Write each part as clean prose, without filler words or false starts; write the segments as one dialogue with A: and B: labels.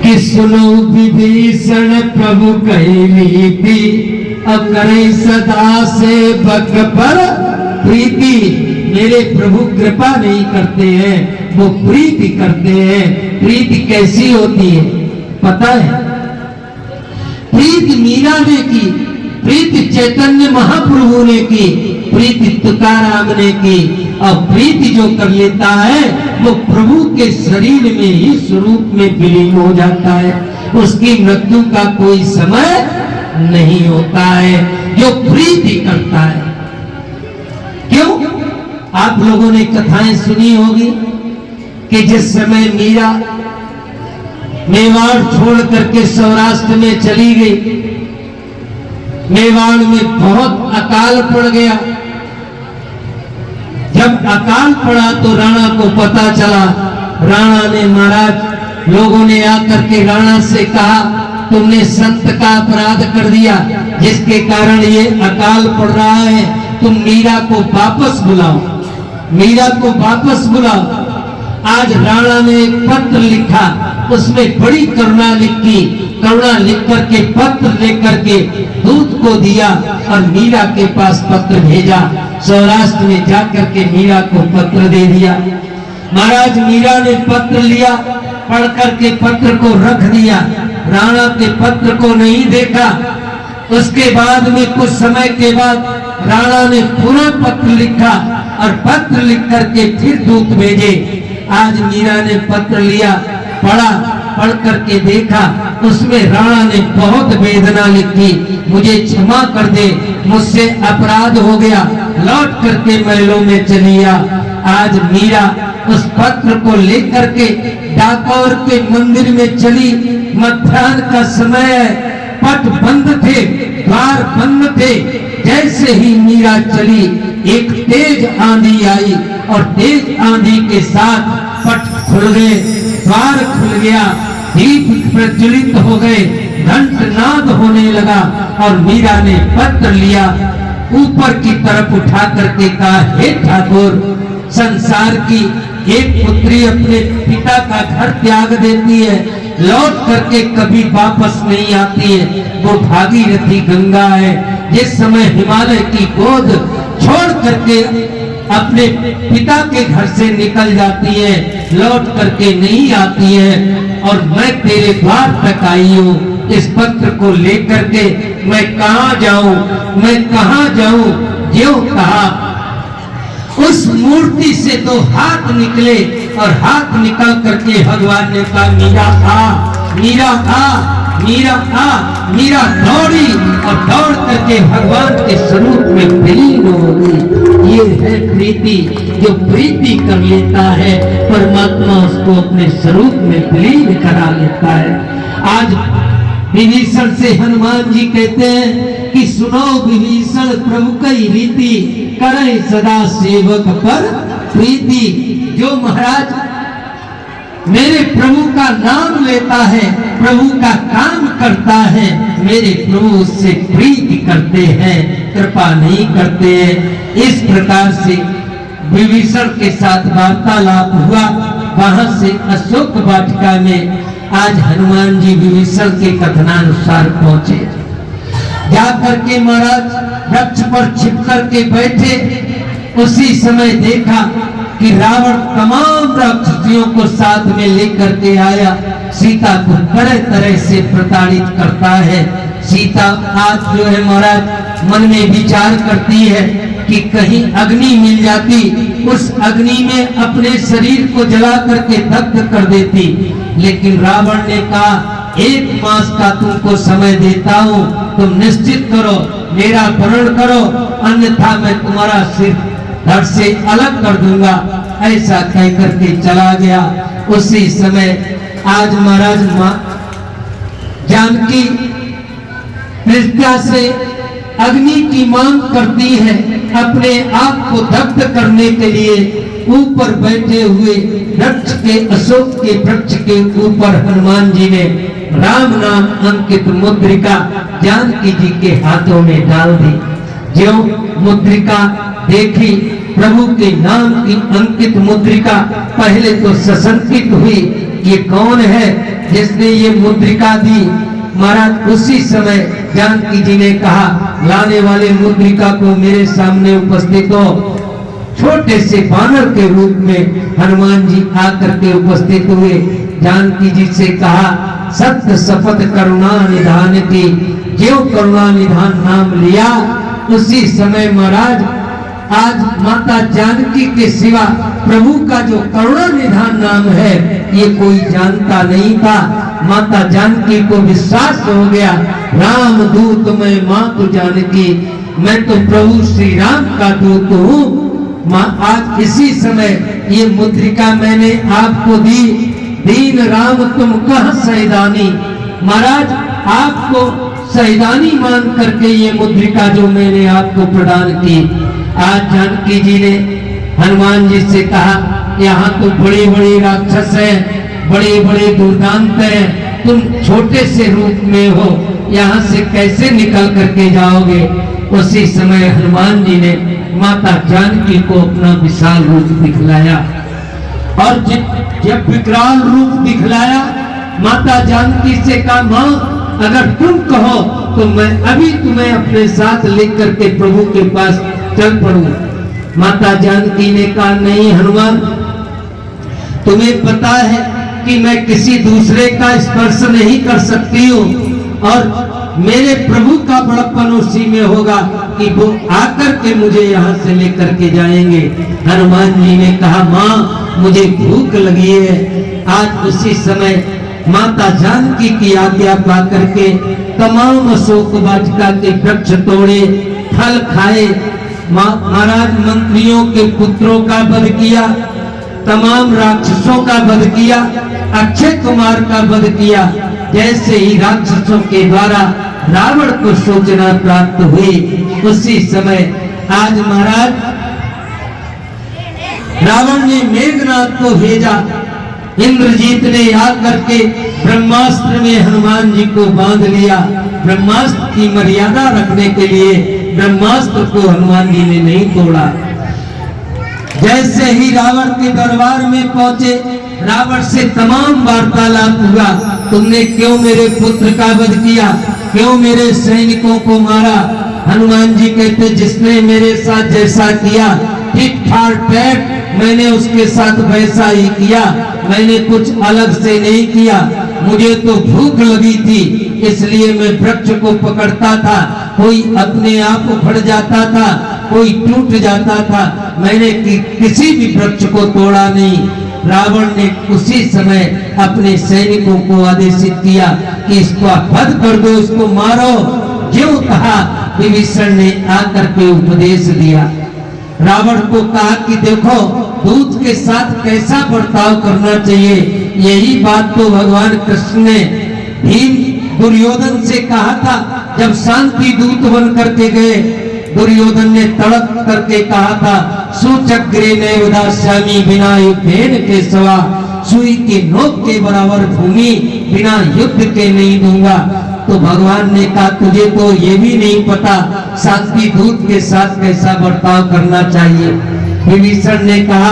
A: कि सुनो विभीषण प्रभु कही नीति, अब करे सदा से भक्त पर प्रीति। मेरे प्रभु कृपा नहीं करते हैं, वो प्रीति करते हैं। प्रीति कैसी होती है पता है? प्रीति मीरा ने की, प्रीति चैतन्य महाप्रभु ने की, प्रीति तुकाराम ने की। और प्रीति जो कर लेता है वो प्रभु के शरीर में ही स्वरूप में विलीन हो जाता है, उसकी मृत्यु का कोई समय नहीं होता है जो प्रीति करता है। क्यों? आप लोगों ने कथाएं सुनी होगी कि जिस समय मीरा मेवाड़ छोड़ करके सौराष्ट्र में चली गई, मेवाड़ में बहुत अकाल पड़ गया। जब अकाल पड़ा तो राणा को पता चला। राणा ने महाराज लोगों ने आकर के राणा से कहा, तुमने संत का अपराध कर दिया जिसके कारण ये अकाल पड़ रहा है, तुम मीरा को वापस बुलाओ, मीरा को वापस बुलाओ। आज राणा ने एक पत्र लिखा, उसमें बड़ी करुणा लिखी, करुणा लिख करके पत्र लेकर के दूत को दिया और मीरा के पास पत्र भेजा। सौराष्ट्र में जाकर के मीरा को पत्र दे दिया। महाराज मीरा ने पत्र लिया, पढ़ करके पत्र को रख दिया, राणा के पत्र को नहीं देखा। उसके बाद में कुछ समय के बाद राणा ने पुनः पत्र लिखा और पत्र लिख करके फिर दूत भेजे। आज मीरा ने पत्र लिया, पढ़ा, पढ़ करके देखा, उसमें राणा ने बहुत वेदना लिखी, मुझे क्षमा कर दे, मुझसे अपराध हो गया, लौट करके महलों में चली आ। आज मीरा उस पत्र को लेकर के डाकोर के मंदिर में चली। मध्याह्न का समय है, पट बंद थे, द्वार बंद थे। जैसे ही मीरा चली एक तेज आंधी आई और तेज आंधी के साथ पट खुल गए, द्वार खुल गया, दीप प्रज्वलित हो गए, घंटनाद होने लगा और मीरा ने पत्र लिया, ऊपर की तरफ उठा करके कहा, हे ठाकुर, संसार की एक पुत्री अपने पिता का घर त्याग देती है, लौट करके कभी वापस नहीं आती है। वो भागीरथी गंगा है, जिस समय हिमालय की गोद छोड़ करके अपने पिता के घर से निकल जाती है, लौट करके नहीं आती है। और मैं तेरे द्वार तक आई हूँ, इस पत्र को लेकर के मैं कहाँ जाऊं, मैं कहाँ जाऊं। जो कहा, उस मूर्ति से तो हाथ निकले और हाथ निकल करके भगवान ने कहा, मीरा आ, मीरा आ, मीरा आ। मीरा दौड़ी और दौड़ करके भगवान के स्वरूप में विलीन हो गई। ये है प्रीति, जो प्रीति कर लेता है परमात्मा उसको अपने स्वरूप में विलीन करा लेता है। आज विभीषण से हनुमान जी कहते हैं कि सुनो विभीषण प्रभु कई रीति, करे सदा सेवक पर प्रीति। जो महाराज मेरे प्रभु का नाम लेता है, प्रभु का काम करता है, मेरे प्रभु उससे प्रीति करते हैं, कृपा नहीं करते हैं। इस प्रकार से विभीषण के साथ वार्तालाप हुआ। वहां से अशोक वाटिका में आज हनुमान जी विभीषण के कथनानुसार पहुंचे। जाकर के महाराज वृक्ष पर छिप करके बैठे। उसी समय देखा कि रावण तमाम राक्षसियों को साथ में लेकर के आया, सीता को तरह तरह से प्रताड़ित करता है। सीता आज जो है महाराज मन में विचार करती है कि कहीं अग्नि मिल जाती, उस अग्नि में अपने शरीर को जला करके दग्ध कर देती। लेकिन रावण ने कहा, 1 मास का तुमको समय देता हूँ, तुम निश्चित करो, मेरा वरण करो, अन्यथा मैं तुम्हारा सिर धड़ से अलग कर दूंगा। ऐसा कह करके चला गया। उसी समय आज महाराज मां जानकी कृष्णा से अग्नि की मांग करती है, अपने आप को दग्ध करने के लिए ऊपर बैठे हुए वृक्ष के, अशोक के वृक्ष के ऊपर हनुमान जी ने राम नाम अंकित मुद्रिका जानकी जी के हाथों में डाल दी। जो मुद्रिका देखी, प्रभु के नाम की अंकित मुद्रिका, पहले तो सशंकित हुई, ये कौन है? जिसने ये मुद्रिका दी। महाराज उसी समय जानकी जी ने कहा, लाने वाले मुद्रिका को मेरे सामने उपस्थित हो। छोटे से बानर के रूप में हनुमान जी आकर के उपस्थित हुए। जानकी जी से कहा, सत्य शपथ करुणा निधान की। जो करुणा निधान नाम लिया उसी समय महाराज आज माता जानकी के सिवा प्रभु का जो करुणा निधान नाम है ये कोई जानता नहीं था। माता जानकी को विश्वास हो गया, राम दूत मैं मातु जानकी, मैं तो प्रभु श्री राम का दूत हूँ। आज इसी समय ये मुद्रिका मैंने आपको दी। दीन राम तुम कह सैदानी। महाराज आपको सैदानी मान करके ये मुद्रिका जो मैंने आपको प्रदान की। आज जानकी जी ने हनुमान जी से कहा, यहाँ तो बड़े बड़े राक्षस हैं, बड़े बड़े दुर्दांत हैं, तुम छोटे से रूप में हो, यहाँ से कैसे निकल करके जाओगे। उसी समय हनुमान जी ने माता जानकी को अपना विशाल रूप दिखलाया और जब विकराल रूप दिखलाया माता जानकी से कहा, माँ अगर तुम कहो तो मैं अभी तुम्हें अपने साथ लेकर के प्रभु के पास चल पड़ूं। माता जानकी ने कहा, नहीं हनुमान, तुम्हें पता है कि मैं किसी दूसरे का स्पर्श नहीं कर सकती हूँ और मेरे प्रभु का बड़प्पन उसी में होगा कि वो आकर के मुझे यहाँ से लेकर के जाएंगे। हनुमान जी ने कहा, माँ मुझे भूख लगी है। आज उसी समय माता जानकी की आज्ञा पा करके तमाम अशोक वाटिका के वृक्ष तोड़े, फल खाए, महाराज मंत्रियों के पुत्रों का वध किया, तमाम राक्षसों का वध किया, अक्षय कुमार का वध किया। जैसे ही राक्षसों के द्वारा रावण को सूचना प्राप्त हुई उसी समय आज महाराज रावण ने मेघनाथ को भेजा। इंद्रजीत ने आकर के ब्रह्मास्त्र में हनुमान जी को बांध लिया। ब्रह्मास्त्र की मर्यादा रखने के लिए ब्रह्मास्त्र को हनुमान जी ने नहीं तोड़ा। जैसे ही रावण के दरबार में पहुंचे, रावण से तमाम वार्तालाप हुआ, तुमने क्यों मेरे पुत्र का वध किया, क्यों मेरे सैनिकों को मारा। हनुमान जी कहते, जिसने मेरे साथ जैसा किया ठीक ठाक मैंने उसके साथ वैसा ही किया, मैंने कुछ अलग से नहीं किया। मुझे तो भूख लगी थी इसलिए मैं वृक्ष को पकड़ता था, कोई अपने आप उखड़ जाता था, कोई टूट जाता था, मैंने किसी भी वृक्ष को तोड़ा नहीं। रावण ने उसी समय अपने सैनिकों को आदेशित किया कि इसको वध कर दो, इसको मारो। जो कहा विभीषण ने आकर के उपदेश दिया। रावण को कहा कि देखो दूत के साथ कैसा बर्ताव करना चाहिए। यही बात तो भगवान कृष्ण ने भीम दुर्योधन से कहा था जब शांति दूत बन करके गए। दुर्योधन ने तड़प करके कहा था, सुचक्रे ने उदास्यामी बिना युद्धेन के सवा, सुई के नोक के बराबर भूमि बिना युद्ध के नहीं दूंगा। तो भगवान ने कहा, तुझे तो ये भी नहीं पता शांति दूत के साथ कैसा बर्ताव करना चाहिए। विभीषण ने कहा,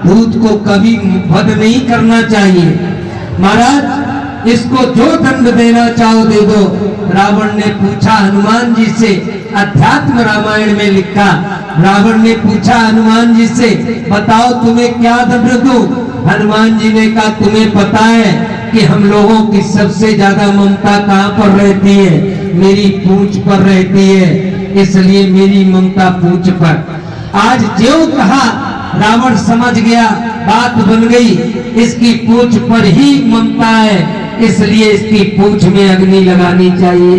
A: दूत को कभी वध नहीं करना चाहिए। महाराज इसको जो दंड देना चाहो दे दो। रावण ने पूछा हनुमान जी से, अध्यात्म रामायण में लिखा, रावण ने पूछा हनुमान जी से, बताओ तुम्हें क्या दंड दूं। हनुमान जी ने कहा, तुम्हें पता है कि हम लोगों की सबसे ज्यादा ममता कहाँ पर रहती है, मेरी पूंछ पर रहती है, इसलिए मेरी ममता पूंछ पर। आज जो कहा रावण समझ गया, बात बन गई, इसकी पूंछ पर ही ममता है, इसलिए इसकी पूंछ में अग्नि लगानी चाहिए।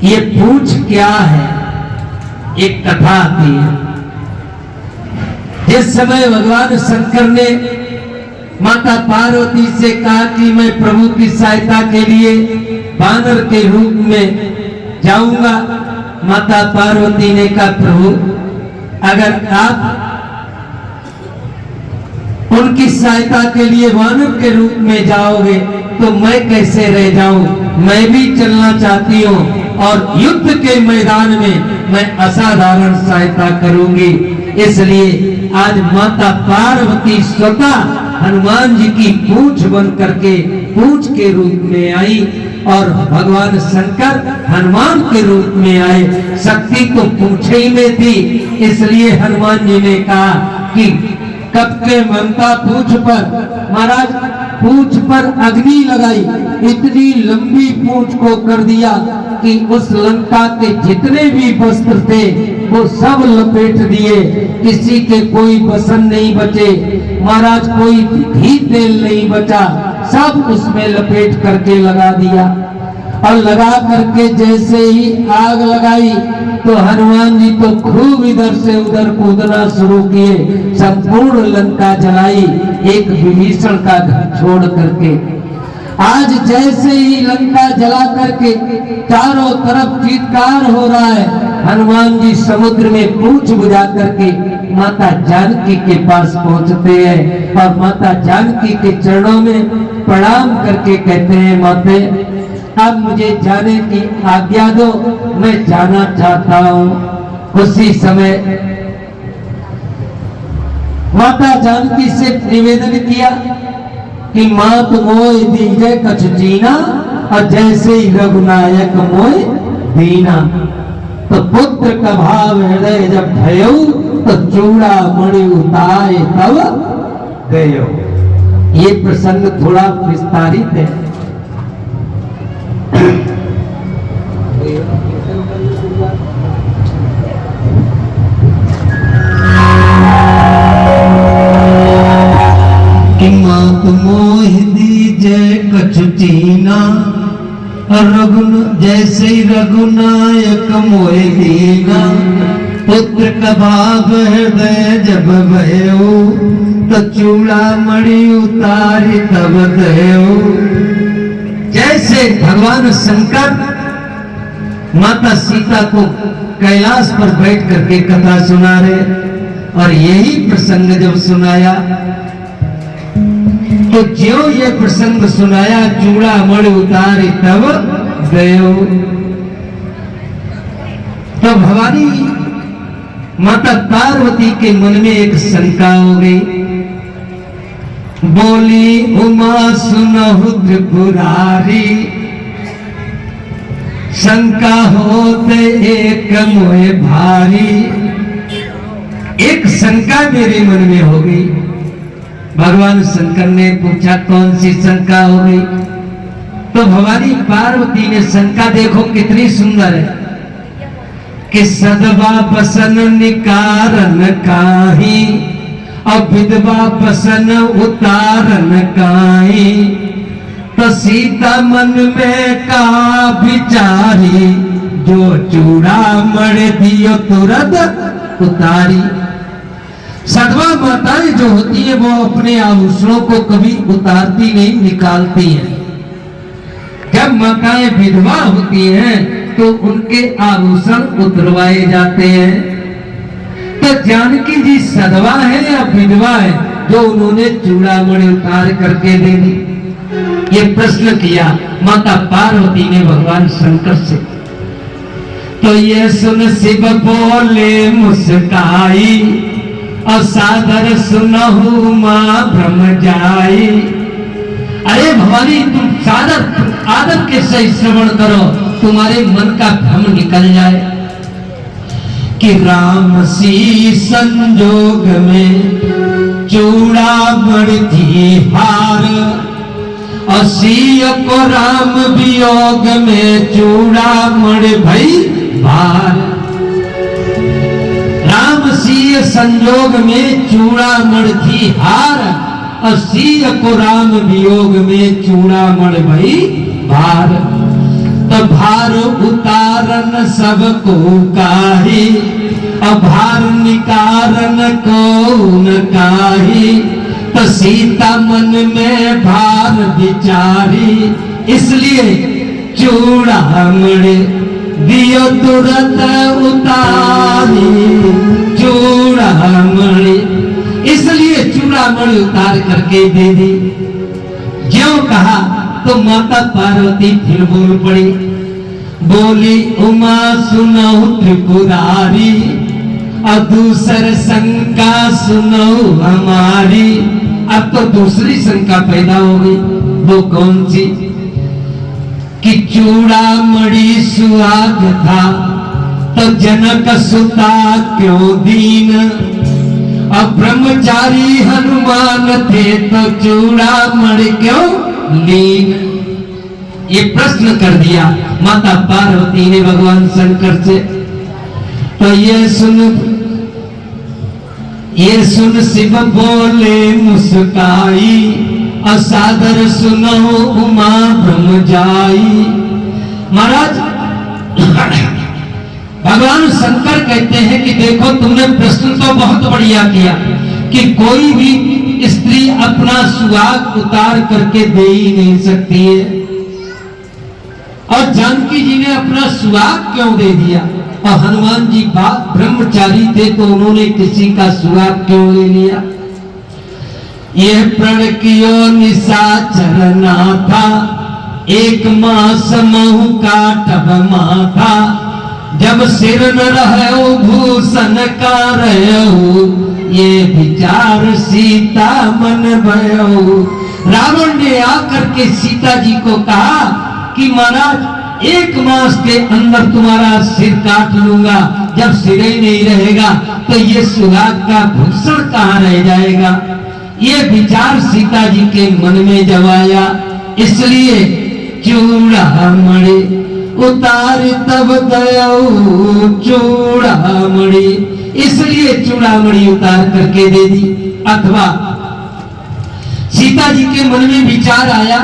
A: ये पूंछ क्या है? एक कथा आती है। जिस समय भगवान शंकर ने माता पार्वती से कहा कि मैं प्रभु की सहायता के लिए बानर के रूप में जाऊंगा, माता पार्वती ने कहा, प्रभु अगर आप उनकी सहायता के लिए वानर के रूप में जाओगे तो मैं कैसे रह जाऊं, मैं भी चलना चाहती हूँ और युद्ध के मैदान में मैं असाधारण सहायता करूंगी। इसलिए आज माता पार्वती स्वतः हनुमान जी की पूंछ बन करके पूंछ के रूप में आई और भगवान शंकर हनुमान के रूप में आए। शक्ति तो पूंछ ही में थी, इसलिए हनुमान जी ने कहा कि कब के मनता पूंछ पर, महाराज पूंछ पर अग्नि लगाई, इतनी लंबी पूंछ को कर दिया कि उस लंका के जितने भी वस्त्र थे वो सब लपेट दिए, किसी के कोई बसन नहीं बचे, महाराज कोई घी तेल नहीं बचा, सब उसमें लपेट करके लगा दिया। और लगा करके जैसे ही आग लगाई तो हनुमान जी तो खूब इधर से उधर कूदना शुरू किए, संपूर्ण लंका जलाई एक विभीषण का घर छोड़ करके। आज जैसे ही लंका जला करके चारों तरफ चीत्कार हो रहा है, हनुमान जी समुद्र में पूंछ बुझा करके माता जानकी के पास पहुंचते हैं और माता जानकी के चरणों में प्रणाम करके कहते हैं, माते अब मुझे जाने की आज्ञा दो, मैं जाना चाहता हूं। उसी समय माता जानकी से निवेदन किया कि मात मोय दीजे कछ जीना, और जैसे ही रघुनायक मोय दीना। तो पुत्र का भाव हृदय जब भयो, तो चूड़ा मणि उतारे तब गयो। ये प्रसंग थोड़ा विस्तारित है। मात मोह दीजे कछु चीना, रघुन जैसे रघुनायक मोह दीना। पुत्र का भाव हृदय जब भयो, तो चूड़ा मणि उतारी तब दयो। जैसे भगवान शंकर माता सीता को कैलाश पर बैठ करके कथा सुना रहे, और यही प्रसंग जब सुनाया तो ज्यों ये प्रसंग सुनाया, चूड़ा मणि उतारी तब गयो। तो भवानी माता पार्वती के मन में एक शंका हो गई। बोली उमा सुनहु त्रिपुरारी, शंका होते एक मोहे भारी। एक शंका मेरे मन में हो गई। भगवान शंकर ने पूछा कौन सी शंका हो गई? तो भवानी पार्वती ने शंका देखो कितनी सुंदर है कि सदवा बसन निकारन काही, और विधवा बसन उतारन काही। तो सीता मन में का विचारी, जो चूड़ा मणि दियो तुरंत उतारी। सदवा माताएं जो होती है वो अपने आभूषणों को कभी उतारती नहीं, निकालती हैं। जब माताएं विधवा होती हैं तो उनके आभूषण उतरवाए जाते हैं। तो जानकी जी सदवा है या विधवा है जो उन्होंने चूड़ा मणि उतार करके दे दी? ये प्रश्न किया माता पार्वती ने भगवान शंकर से। तो ये सुन शिव बोले मुस्काई, और सादर सुनहु मां भ्रम जाई। अरे भवानी तुम सादर आदर के सही श्रवण करो, तुम्हारे मन का भ्रम निकल जाए। कि राम सी संजोग में चूड़ा मणि थी हार, और सीय को राम वियोग में चूड़ा मणि भई भार। राम सीय संजोग में चूड़ा मणि थी हार, और सीय को राम वियोग में चूड़ा मणि भई भार। तो भार उतारन सबको काही, और भार निकारन कौन काही। तो सीता मन में भार विचारी, इसलिए चूड़ा मणि दियो तुरंत उतारी। चूड़ा मणि इसलिए चूड़ा मणि उतार करके दे दी। ज्यों कहा तो माता पार्वती फिर बोल पड़ी। बोली उमा सुनहु त्रिपुरारी, और दूसर शंका सुनो हमारी। अब तो दूसरी शंका पैदा हो गई। वो कौन सी? कि चूड़ामणि सुहाग था तो जनक सुता क्यों दीन, अब ब्रह्मचारी हनुमान थे तो चूड़ामणि क्यों लीन। ये प्रश्न कर दिया माता पार्वती ने भगवान शंकर से। तो ये सुन शिव बोले मुस्काई, असादर सुनो उमा ब्रह्म जाई। महाराज भगवान शंकर कहते हैं कि देखो तुमने प्रश्न तो बहुत बढ़िया किया कि कोई भी स्त्री अपना सुहाग उतार करके दे ही नहीं सकती है, और जानकी जी ने अपना सुहाग क्यों दे दिया? और हनुमान जी ब्रह्मचारी थे तो उन्होंने किसी का सुहाग क्यों ले लिया? यह प्रण कियो निशाचर ना था, एक मास महु का टब माथा, जब सिर न रहो भूषण का रहो, ये विचार सीता मन भयो। रावण ने आकर के सीता जी को कहा कि महाराज 1 मास के अंदर तुम्हारा सिर काट लूंगा, जब सिर ही नहीं रहेगा तो ये सुहाग का भूषण कहाँ रह जाएगा। ये विचार सीता जी के मन में जब आया, इसलिए चूड़ामणि उतार तब दयाऊ चूड़ामणि, इसलिए चूड़ामणि उतार करके दे दी। अथवा सीता जी के मन में विचार आया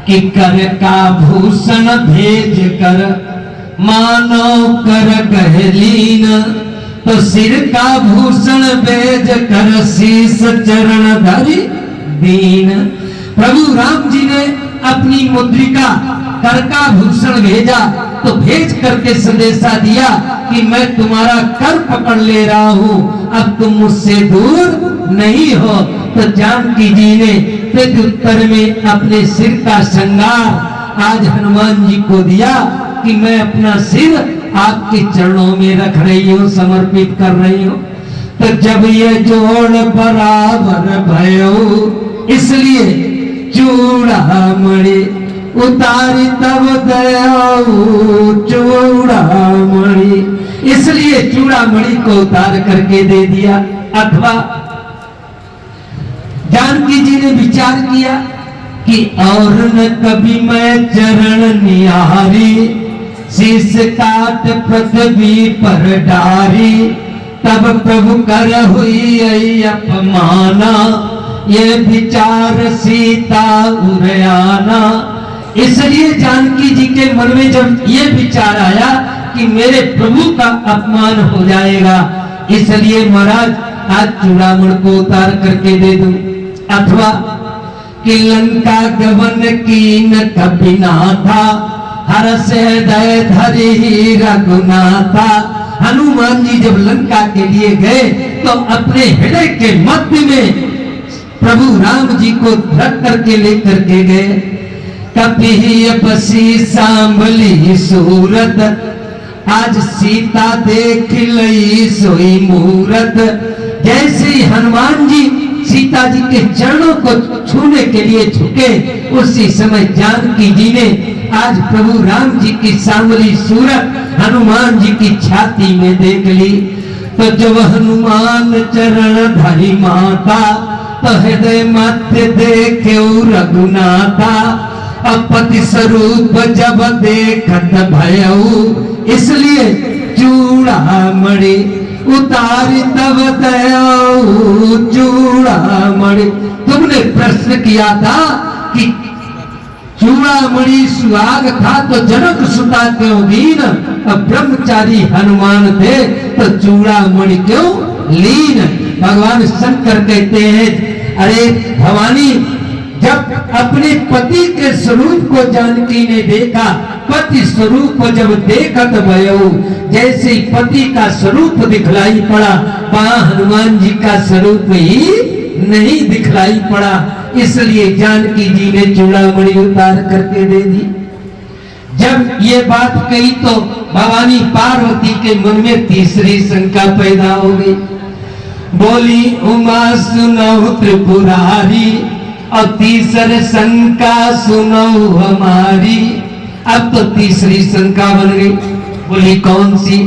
A: कि कर का भूषण भेज कर मानो कर गहलीन, तो सिर का भूषण भेज कर शीस चरण धरि दीन। प्रभु राम जी ने अपनी मुद्रिका कर का भूषण भेजा तो भेज करके संदेशा दिया कि मैं तुम्हारा कर पकड़ ले रहा हूं, अब तुम मुझसे दूर नहीं हो। तो जानकी जी ने प्रत्युत्तर में अपने सिर का श्रृंगार आज हनुमान जी को दिया कि मैं अपना सिर आपके चरणों में रख रही हूं, समर्पित कर रही हूं। तो जब ये जोड़ बराबर भयो, इसलिए चूड़ामणि उतारी तब दयाऊ चूड़ामणि, इसलिए चूड़ामणि को उतार करके दे दिया। अथवा जानकी जी ने विचार किया कि और न कभी मैं चरण निहारी, शीश काट पृथ्वी पर डारी, तब प्रभु कर हुई अपमाना, ये विचार सीता उरयाना। इसलिए जानकी जी के मन में जब ये विचार आया कि मेरे प्रभु का अपमान हो जाएगा, इसलिए महाराज आज चूड़ामणि को उतार करके दे दूं। अथवा कि लंका गवन कीन कभी ना था, हर्ष हृदय धरि रघुनाथा। हनुमान जी जब लंका के लिए गए तो अपने हृदय के मध्य में प्रभु राम जी को रख करके लेकर के गए। कभी बसी सांभली सूरत, आज सीता देख लई सोई मूरत। जैसे ही हनुमान जी सीता जी के चरणों को छूने के लिए झुके, उसी समय जानकी जी ने आज प्रभु राम जी की सांवली सूरत हनुमान जी की छाती में देख ली। तो जब हनुमान चरण धरि माता, तो हृदय मध्य देखे रघुनाथा। अपति स्वरूप जब देखत भयऊ, इसलिए चूड़ामणि उतारी तब दयाऊ चूड़ामणि। तुमने प्रश्न किया था कि चूड़ामणि सुहाग था तो जनक सुता क्यों दीन, अब ब्रह्मचारी हनुमान थे तो चूड़ामणि क्यों लीन। भगवान शंकर कहते हैं, अरे भवानी, जब अपने पति के स्वरूप को जानकी ने देखा, पति स्वरूप को जब देखत भयो, जैसे ही पति का स्वरूप दिखलाई पड़ा, वहां हनुमान जी का स्वरूप ही नहीं दिखलाई पड़ा। इसलिए जानकी जी ने चूड़ामणि उतार करके दे दी। जब ये बात कही तो भवानी पार्वती के मन में तीसरी शंका पैदा हो गई। बोली उमा सुनो त्रिपुरारी, और तीसरे शंका सुनो हमारी। अब तो तीसरी शंका बन गई। बोली कौन सी?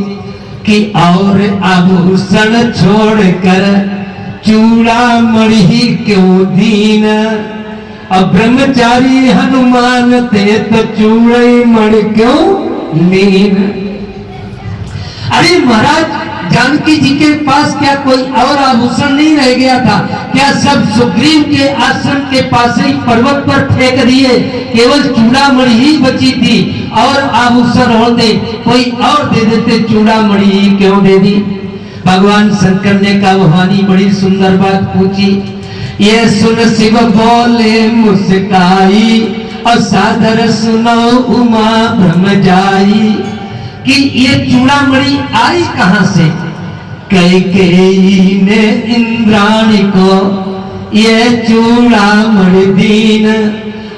A: कि और आभूषण छोड़कर चूड़ामणि क्यों दीन। अब ब्रह्मचारी हनुमान थे तो चूड़ामणि क्यों लीन। अरे महाराज, जानकी जी के पास क्या कोई और आभूषण नहीं रह गया था क्या? सब सुग्रीव के आश्रम के पास ही पर्वत पर फेंक दिए, केवल चूड़ामणि ही बची थी। और आभूषण होते कोई और दे देते, चूड़ामणि ही क्यों दे दी? भगवान शंकर ने कहा, भवानी बड़ी सुंदर बात पूछी। ये सुन शिव बोले मुस्काई, और सादर सुनो उमा भ्रम जाई। कि ये चूड़ामणि आई कहां से? कैकेयी ने इंद्राणी को ये चूड़ामणि दीन,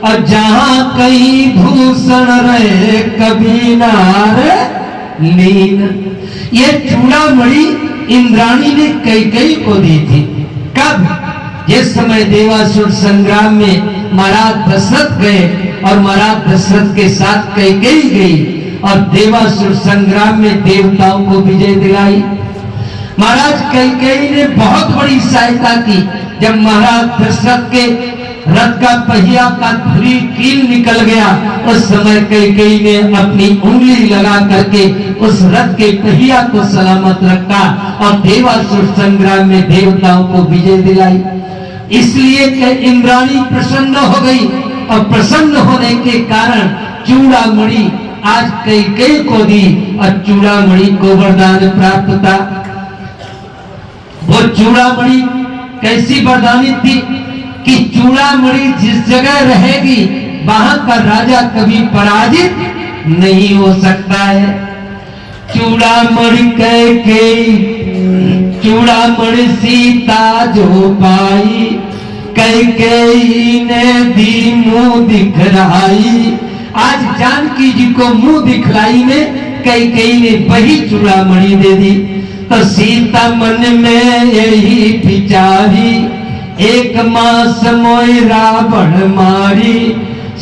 A: और जहां कहीं भूषण रहे कभी नार लीन। ये चूड़ामणि इंद्राणी ने कैकेयी को दी थी। कब? जिस समय देवासुर संग्राम में महाराज दशरथ गए, और महाराज दशरथ के साथ कैकेयी गई, और देवासुर संग्राम में देवताओं को विजय दिलाई। महाराज कैकेयी ने बहुत बड़ी सहायता की। जब महाराज दशरथ के रथ का पहिया का धुरी कील निकल गया, उस समय कैकेयी ने अपनी उंगली लगा करके उस रथ के पहिया को सलामत रखा, और देवासुर संग्राम में देवताओं को विजय दिलाई। इसलिए इंद्राणी प्रसन्न हो गई, और प्रसन्न होने के कारण चूड़ामणि आज कैकेयी को दी, और चूड़ामणि को वरदान प्राप्त था। वो चूड़ामणि कैसी वरदानी थी कि चूड़ामणि जिस जगह रहेगी वहां का राजा कभी पराजित नहीं हो सकता है। चूड़ामणि कैकेयी, चूड़ामणि सीता जो पाई, कैकेयी ने दी मुंह दिखलाई। आज जानकी जी को मुंह दिखलाई में कैकेयी ने वही चूड़ामणि दे दी। तो सीता मन में यही विचारी, एक मास मोय रावण मारी,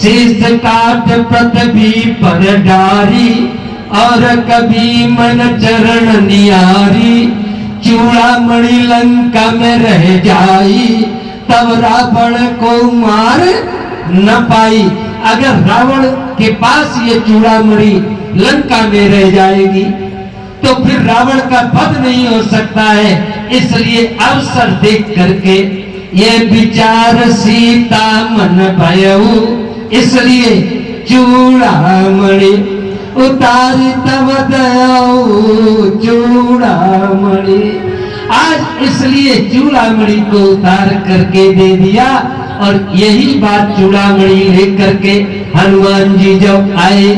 A: शीश काट पृथ्वी पर डारी, और कभी मन चरण नियारी। चूड़ामणि लंका में रह जाई, तब रावण को मार न पाई। अगर रावण के पास ये चूड़ामणि लंका में रह जाएगी तो फिर रावण का वध नहीं हो सकता है। इसलिए अवसर देख करके ये विचार सीता मन भयऊ, इसलिए चूड़ामणि उतारी तब दयाऊ चूड़ामणि। आज इसलिए चूड़ामणि को उतार करके दे दिया। और यही बात चूड़ामणि लेकर के हनुमान जी जब आए,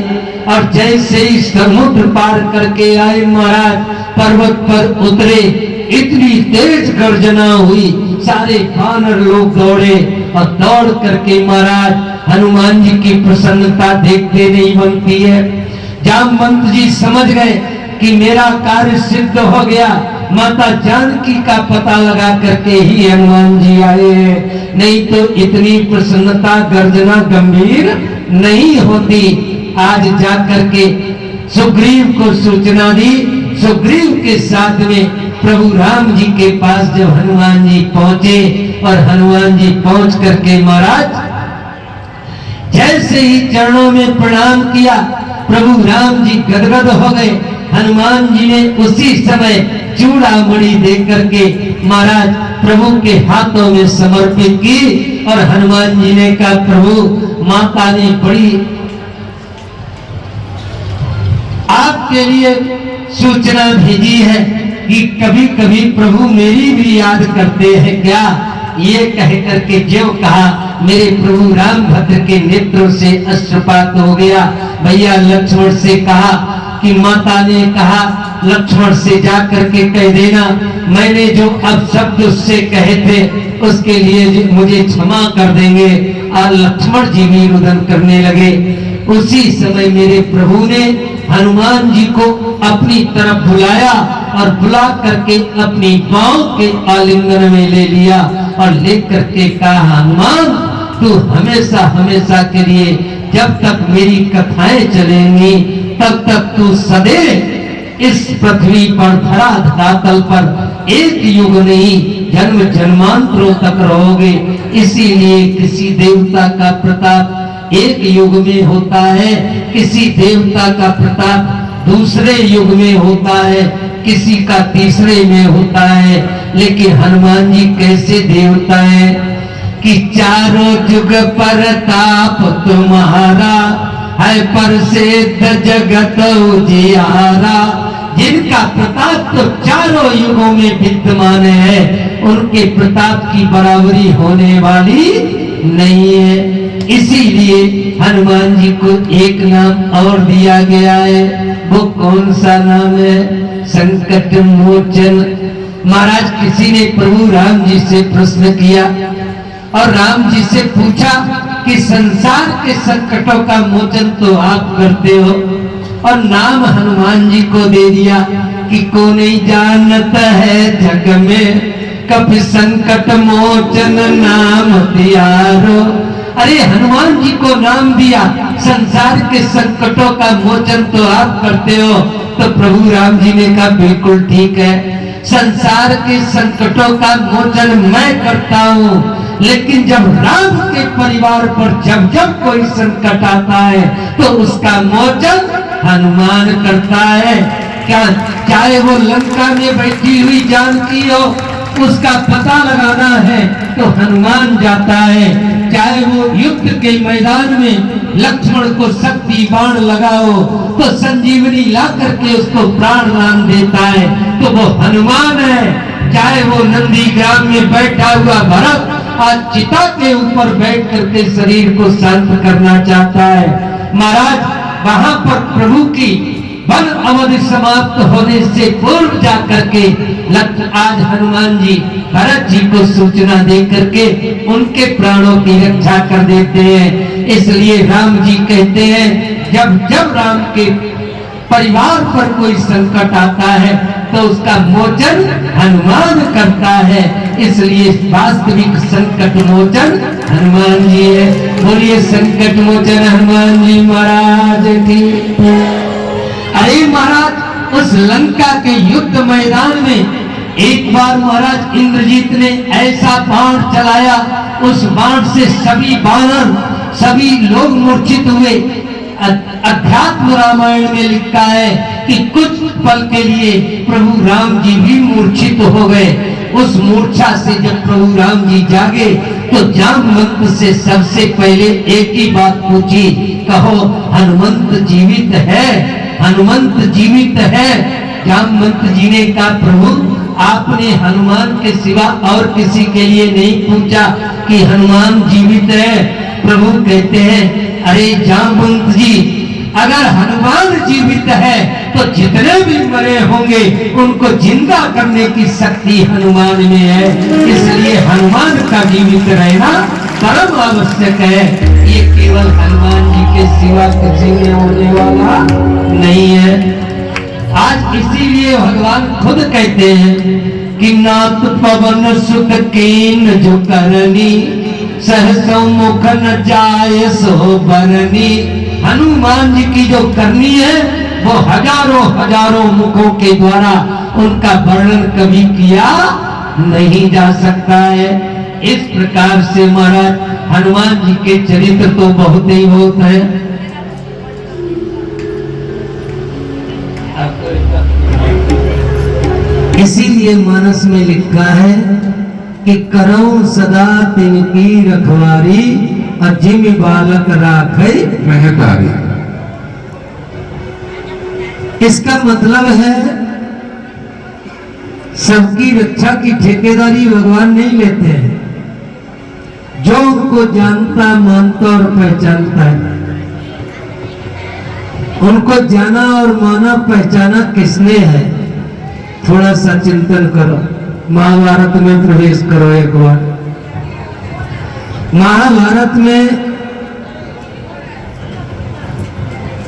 A: और जैसे ही समुद्र पार करके आए, महाराज पर्वत पर उतरे, इतनी तेज गर्जना हुई, सारे वानर लोग दौड़े, और दौड़ करके महाराज हनुमान जी की प्रसन्नता देखते नहीं बनती है। जामवंत जी समझ गए कि मेरा कार्य सिद्ध हो गया। माता जानकी का पता लगा करके ही हनुमान जी आए हैं, नहीं तो इतनी प्रसन्नता गर्जना गंभीर नहीं होती। आज जाकर के सुग्रीव को सूचना दी। सुग्रीव के साथ में प्रभु राम जी के पास जब हनुमान जी पहुंचे, और हनुमान जी पहुंच करके महाराज जैसे ही चरणों में प्रणाम किया, प्रभु राम जी गदगद हो गए। हनुमान जी ने उसी समय चूड़ामणि दे करके महाराज प्रभु के हाथों में समर्पित की, और हनुमान जी ने कहा, प्रभु माता ने बड़ी आपके लिए सूचना भेजी है कि कभी कभी प्रभु मेरी भी याद करते हैं क्या? ये कह करके जो कहा, मेरे प्रभु रामभद्र के नेत्रों से अश्रुपात हो गया। भैया लक्ष्मण से कहा कि माता ने कहा लक्ष्मण से जा करके कह देना, मैंने जो अब शब्द उससे कहे थे उसके लिए मुझे क्षमा कर देंगे। और लक्ष्मण जी भी रुदन करने लगे। उसी समय मेरे प्रभु ने हनुमान जी को अपनी तरफ बुलाया और बुला करके अपनी बाहों के आलिंगन में ले लिया और लेकर के कहा, हनुमान तू हमेशा हमेशा के लिए जब तक मेरी कथाएं चलेंगी तब तक तू सदैव इस पृथ्वी पर धरा धरातल पर एक युग नहीं जन्म जन्मांतरों तक रहोगे। इसीलिए किसी देवता का प्रताप एक युग में होता है, किसी देवता का प्रताप दूसरे युग में होता है, किसी का तीसरे में होता है। लेकिन हनुमान जी कैसे देवता है कि चारों युग प्रताप तुम्हारा है, प्रसिद्ध जगत उजियारा। जिनका प्रताप तो चारों युगों में विद्यमान है, उनके प्रताप की बराबरी होने वाली नहीं है। इसीलिए हनुमान जी को एक नाम और दिया गया है। वो कौन सा नाम है? संकट मोचन। महाराज किसी ने प्रभु राम जी से प्रश्न किया और राम जी से पूछा कि संसार के संकटों का मोचन तो आप करते हो, और नाम हनुमान जी को दे दिया कि को नहीं जानता है जग में कभी संकट मोचन नाम दियारो। अरे हनुमान जी को नाम दिया, संसार के संकटों का मोचन तो आप करते हो। तो प्रभु राम जी ने कहा बिल्कुल ठीक है, संसार के संकटों का मोचन मैं करता हूँ, लेकिन जब राम के परिवार पर जब जब कोई संकट आता है तो उसका मोचन हनुमान करता है। क्या चाहे वो लंका में बैठी हुई जानकी हो, उसका पता लगाना है तो हनुमान जाता है। चाहे वो युद्ध के मैदान में लक्ष्मण को शक्ति बाण लगाओ तो संजीवनी ला करके उसको प्राण दान देता है तो वो हनुमान है। चाहे वो नंदी ग्राम में बैठा हुआ भरत आज चिता के ऊपर बैठ करके शरीर को शांत करना चाहता है। महाराज वहां पर प्रभु की वन अवधि समाप्त होने से पूर्व जाकर के आज हनुमान जी भरत जी को सूचना दे करके उनके प्राणों की रक्षा कर देते हैं। इसलिए राम जी कहते हैं जब जब राम के परिवार पर कोई संकट आता है तो उसका मोचन हनुमान करता है। इसलिए वास्तविक संकट मोचन हनुमान जी है। बोलिए संकट मोचन हनुमान जी महाराज की। अरे महाराज उस लंका के युद्ध मैदान में एक बार महाराज इंद्रजीत ने ऐसा बाण चलाया, उस बाण से सभी बानर सभी लोग मूर्छित हुए। अध्यात्म रामायण में लिखा है कि कुछ पल के लिए प्रभु राम जी भी मूर्छित हो गए। उस मूर्छा से जब प्रभु राम जी जागे तो जामवंत से सबसे पहले एक ही बात पूछी, कहो हनुमंत जीवित है? हनुमंत जीवित है? जामवंत जी ने कहा प्रभु आपने हनुमान के सिवा और किसी के लिए नहीं पूछा कि हनुमान जीवित है। प्रभु कहते हैं अरे जामवंत जी अगर हनुमान जीवित है तो जितने भी मरे होंगे उनको जिंदा करने की शक्ति हनुमान में है। इसलिए हनुमान का जीवित रहना परम आवश्यक है। ये केवल हनुमान जी के सिवा किसी में होने वाला नहीं है। आज इसीलिए भगवान खुद कहते हैं कि नाथ पवन सुत कीन जो करनी सहसो मुख न जाए सो बरनी। हनुमान जी की जो करनी है वो हजारों हजारों मुखों के द्वारा उनका वर्णन कभी किया नहीं जा सकता है। इस प्रकार से महाराज हनुमान जी के चरित्र तो बहुत ही बहुत है। इसीलिए मानस में लिखा है कि करऊं सदा तिनकी रखवारी और जिम बालक राखे महतारी। इसका मतलब है सबकी रक्षा की ठेकेदारी भगवान नहीं लेते हैं। जो उनको जानता मानता और पहचानता है, उनको जाना और माना पहचाना किसने है? थोड़ा सा चिंतन करो, महाभारत में प्रवेश करो एक बार। महाभारत में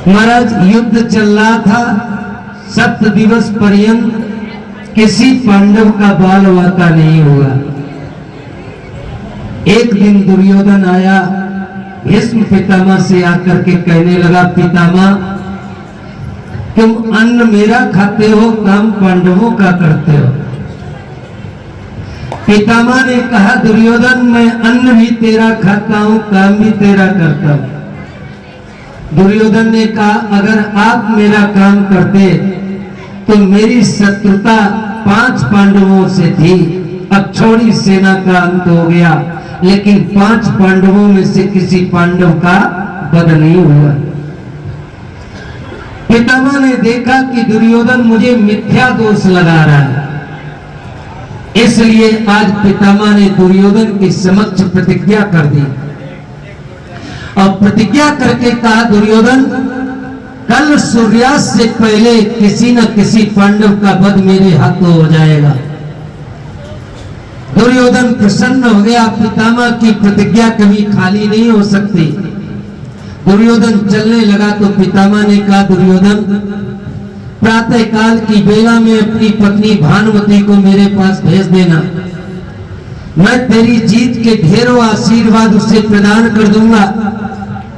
A: महाराज युद्ध चल रहा था, 7 दिवस पर्यंत किसी पांडव का बाल वाका नहीं हुआ। एक दिन दुर्योधन आया, भीष्म पितामह से आकर के कहने लगा, पितामह तुम अन्न मेरा खाते हो, काम पांडवों का करते हो। पितामह ने कहा, दुर्योधन मैं अन्न भी तेरा खाता हूं, काम भी तेरा करता हूं। दुर्योधन ने कहा, अगर आप मेरा काम करते तो मेरी शत्रुता 5 पांडवों से थी, अब छोड़ी सेना का अंत हो गया, लेकिन 5 पांडवों में से किसी पांडव का वध नहीं हुआ। पितामह ने देखा कि दुर्योधन मुझे मिथ्या दोष लगा रहा है, इसलिए आज पितामह ने दुर्योधन के समक्ष प्रतिज्ञा कर दी और प्रतिज्ञा करके कहा, दुर्योधन कल सूर्यास्त से पहले किसी न किसी पांडव का वध मेरे हाथों हो जाएगा। दुर्योधन प्रसन्न हो गया, पितामह की प्रतिज्ञा कभी खाली नहीं हो सकती। दुर्योधन चलने लगा तो पितामह ने कहा, दुर्योधन प्रातः काल की बेला में अपनी पत्नी भानुमति को मेरे पास भेज देना, मैं तेरी जीत के ढेरों आशीर्वाद उसे प्रदान कर दूंगा,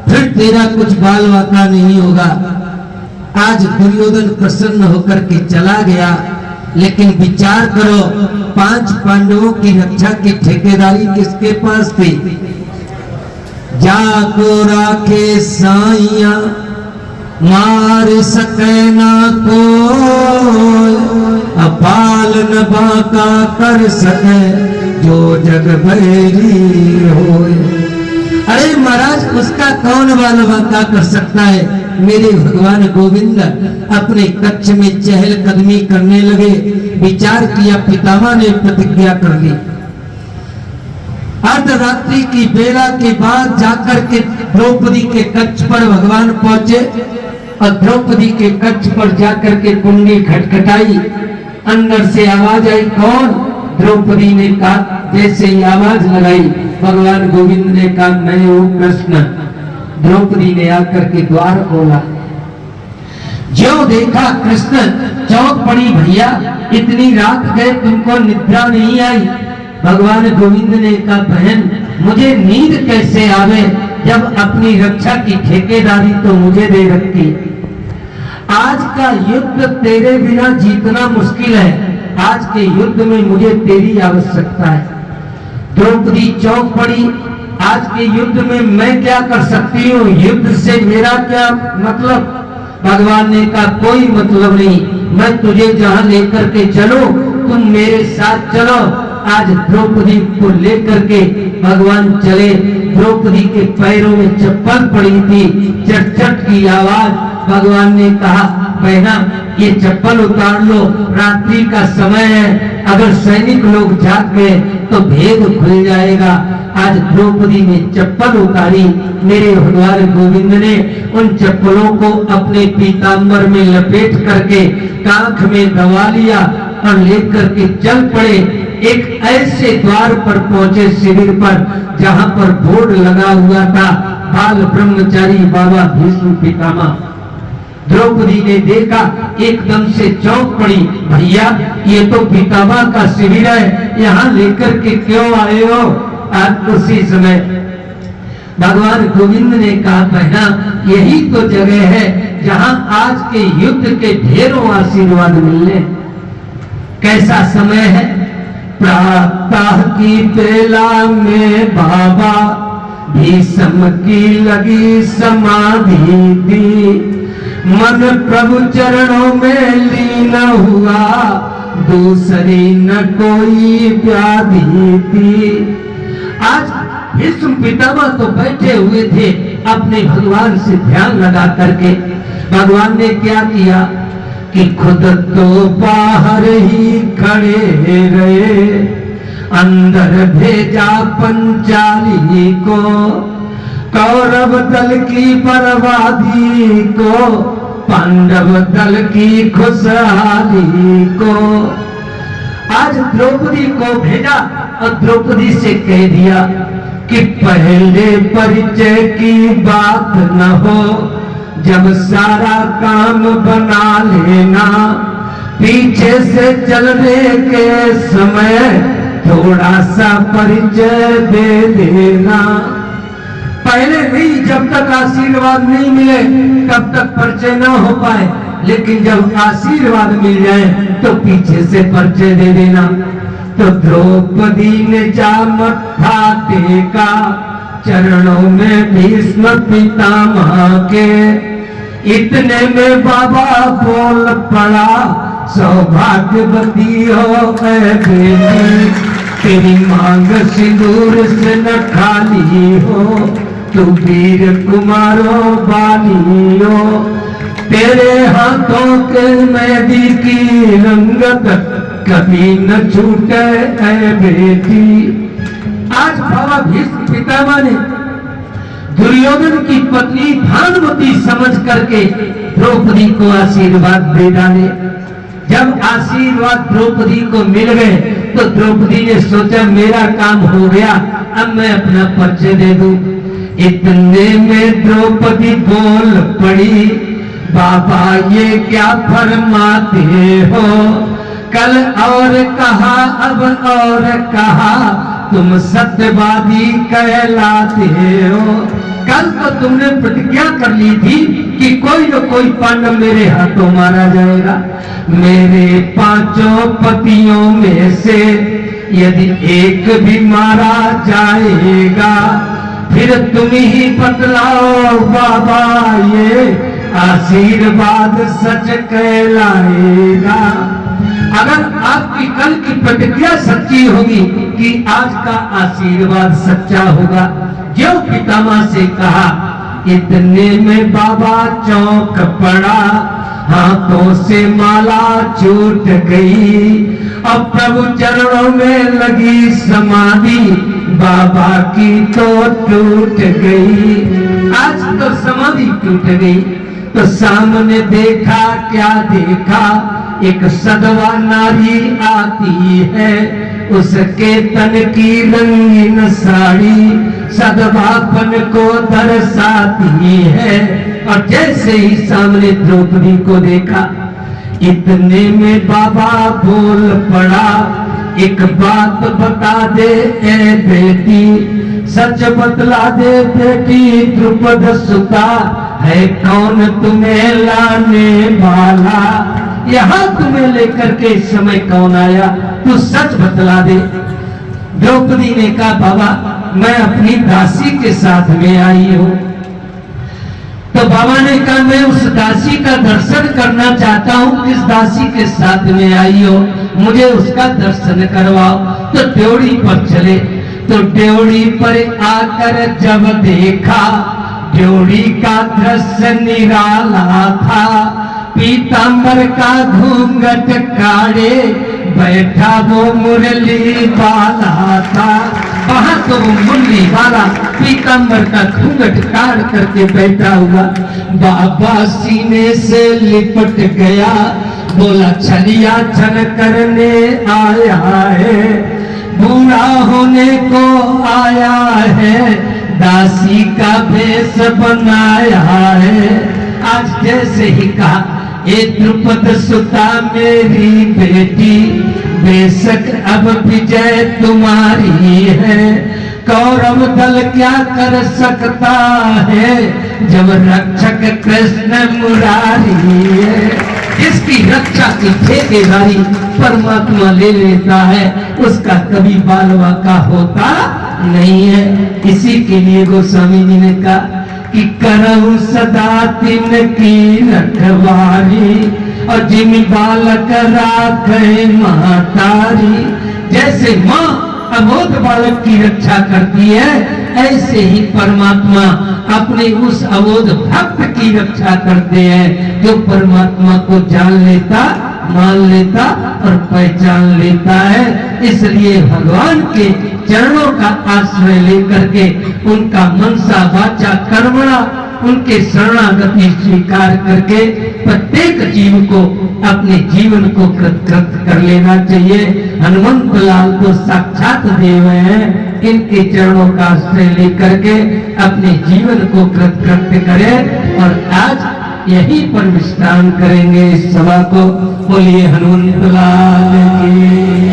A: फिर तेरा कुछ बाल वाका नहीं होगा। आज दुर्योधन प्रसन्न होकर के चला गया, लेकिन विचार करो, 5 पांडवों की रक्षा की ठेकेदारी किसके पास थी? जाको राखे साइया मार सके ना कोई, अपाल न बाका कर सके जो जग भैरी होए। अरे महाराज, उसका कौन बाल वाका कर सकता है? मेरे भगवान गोविंद अपने कक्ष में चहल कदमी करने लगे। विचार किया, पितामह ने प्रतिज्ञा कर ली। अर्धरात्रि की बेला के बाद जाकर के द्रौपदी के कक्ष पर भगवान पहुंचे और द्रौपदी के कक्ष पर जाकर के कुंडी खटखटाई। अंदर से आवाज आई, कौन? द्रौपदी ने कहा। जैसे ही आवाज लगाई, भगवान गोविंद ने कहा, मैं हूं कृष्ण। द्रौपदी ने आकर के द्वार खोला, जो देखा कृष्ण, चौंक पड़ी, भैया इतनी रात गए तुमको निद्रा नहीं आई? भगवान गोविंद ने कहा, बहन मुझे नींद कैसे आवे जब अपनी रक्षा की ठेकेदारी तो मुझे दे रखी। आज का युद्ध तेरे बिना जीतना मुश्किल है, आज के युद्ध में मुझे तेरी आवश्यकता है। द्रौपदी चौंक पड़ी, आज के युद्ध में मैं क्या कर सकती हूँ? युद्ध से मेरा क्या मतलब? भगवान ने कहा, कोई मतलब नहीं, मैं तुझे जहां लेकर के चलो तुम मेरे साथ चलो। आज द्रौपदी को लेकर के भगवान चले। द्रौपदी के पैरों में चप्पल पड़ी थी, चट चट की आवाज। भगवान ने कहा, बहना ये चप्पल उतार लो, रात्रि का समय है, अगर सैनिक लोग जाग गए तो भेद खुल जाएगा। आज द्रौपदी ने चप्पल उतारी, मेरे भगवान गोविंद ने उन चप्पलों को अपने पीतांबर में लपेट करके कांख में दबा लिया और लेकर के चल पड़े। एक ऐसे द्वार पर पहुंचे शिविर पर जहां पर बोर्ड लगा हुआ था, बाल ब्रह्मचारी बाबा भीष्म पितामह। द्रौपदी ने देखा, एकदम से चौंक पड़ी, भैया ये तो पितामह का शिविर है, यहाँ लेकर के क्यों आए हो? आज उसी समय भगवान गोविंद ने कहा, बहना यही तो जगह है जहां आज के युद्ध के ढेरों आशीर्वाद मिलने। कैसा समय है? प्रातः की बेला में बाबा भीष्म की लगी समाधि थी, मन प्रभु चरणों में लीन हुआ, दूसरी न कोई व्याधि थी। आज भीष्म पितामह तो बैठे हुए थे अपने भगवान से ध्यान लगा करके। भगवान ने क्या किया कि खुद तो बाहर ही खड़े रहे, अंदर भेजा पंचाली को, कौरव दल की बर्बादी को, पांडव दल की खुशहाली को। आज द्रौपदी को भेजा और द्रौपदी से कह दिया कि पहले परिचय की बात न हो, जब सारा काम बना लेना, पीछे से चलने के समय थोड़ा सा परिचय दे देना। पहले नहीं, जब तक आशीर्वाद नहीं मिले तब तक परिचय ना हो पाए, लेकिन जब आशीर्वाद मिल जाए तो पीछे से परिचय दे देना। तो द्रौपदी ने जा मत्था टेका चरणों में भीष्म पितामह के। इतने में बाबा बोल पड़ा, सौभाग्यवती हो बेटी, तेरी मांग सिंदूर से न खाली हो, तू वीर कुमारो बाली हो, तेरे हाथों के मेहंदी की रंगत कभी न छूटे ऐ बेटी। आज बाबा भीष्म पितामह ने दुर्योधन की पत्नी भानुमति समझ करके द्रौपदी को आशीर्वाद दे डाले। जब आशीर्वाद द्रौपदी को मिल गए तो द्रौपदी ने सोचा मेरा काम हो गया, अब मैं अपना परिचय दे दूं। इतने में द्रौपदी बोल पड़ी, बाबा ये क्या फरमाते हो, कल और कहा अब और कहा, तुम सत्यवादी कहलाते हो। कल तो तुमने प्रतिज्ञा कर ली थी कि कोई न कोई पांडव मेरे हाथों मारा जाएगा। मेरे 5 पतियों में से यदि एक भी मारा जाएगा, फिर तुम ही बतलाओ बाबा ये आशीर्वाद सच कहलाएगा। अगर आपकी कल की प्रतिज्ञा सच्ची होगी कि आज का आशीर्वाद सच्चा होगा। जो पितामह से कहा, इतने में बाबा चौंक पड़ा, हाथों से माला छूट गई, अब प्रभु चरणों में लगी समाधि, बाबा की तो टूट गई। आज तो समाधि टूट गई। तो सामने देखा, क्या देखा, एक सधवा नारी आती है, उसके तन की रंगीन साड़ी सधवापन को दर्शाती है। और जैसे ही सामने द्रौपदी को देखा, इतने में बाबा बोल पड़ा, एक बात बता दे ए बेटी, सच बतला दे बेटी, द्रुपद सुता है कौन तुम्हें लाने वाला, यहाँ तुम्हें लेकर के इस समय कौन आया, तू सच बतला दे। द्रौपदी ने कहा, बाबा मैं अपनी दासी के साथ में आई हूँ। तो बाबा ने कहा, मैं उस दासी का दर्शन करना चाहता हूँ। किस दासी के साथ में आई हो, मुझे उसका दर्शन करवाओ। तो ड्योढ़ी पर चले। तो ड्योढ़ी पर आकर जब देखा, ड्योढ़ी का दृश्य निराला था, पीतांबर का घूंघट काढ़े बैठा वो मुरली वाला था। वहां तो वो मुरली वाला पीतांबर का घूंघट काढ़ करके बैठा हुआ। बाबा सीने से लिपट गया, बोला छलिया छल करने आया है, बूढ़ा होने को आया है, दासी का भेष बनाया है। आज जैसे ही कहा, ए द्रुपद सुता मेरी बेटी, बेशक अब विजय तुम्हारी है, कौरव दल क्या कर सकता है, जब रक्षक कृष्ण मुरारी है। जिसकी रक्षा की ठेकेदारी परमात्मा ले लेता है, उसका कभी बालवा का होता नहीं है। इसी के लिए गोस्वामी जी ने कहा कि करहु सदा तिनकी रखवारी, और जिम बालक राखे महतारी। जैसे माँ अबोध बालक की रक्षा करती है, ऐसे ही परमात्मा अपने उस अबोध भक्त की रक्षा करते हैं, जो परमात्मा को जान लेता, मान लेता और पहचान लेता है। इसलिए भगवान के चरणों का आश्रय लेकर के उनका मनसा वाचा कर्मणा, उनके शरणागति स्वीकार करके प्रत्येक जीव को अपने जीवन को कृतकृत कर लेना चाहिए। हनुमंत लाल तो साक्षात देव हैं, इनके चरणों का आश्रय लेकर के अपने जीवन को कृतकृत्य करें और आज यहीं पर विश्राम करेंगे। इस सभा को बोलिए हनुमंत लाल की।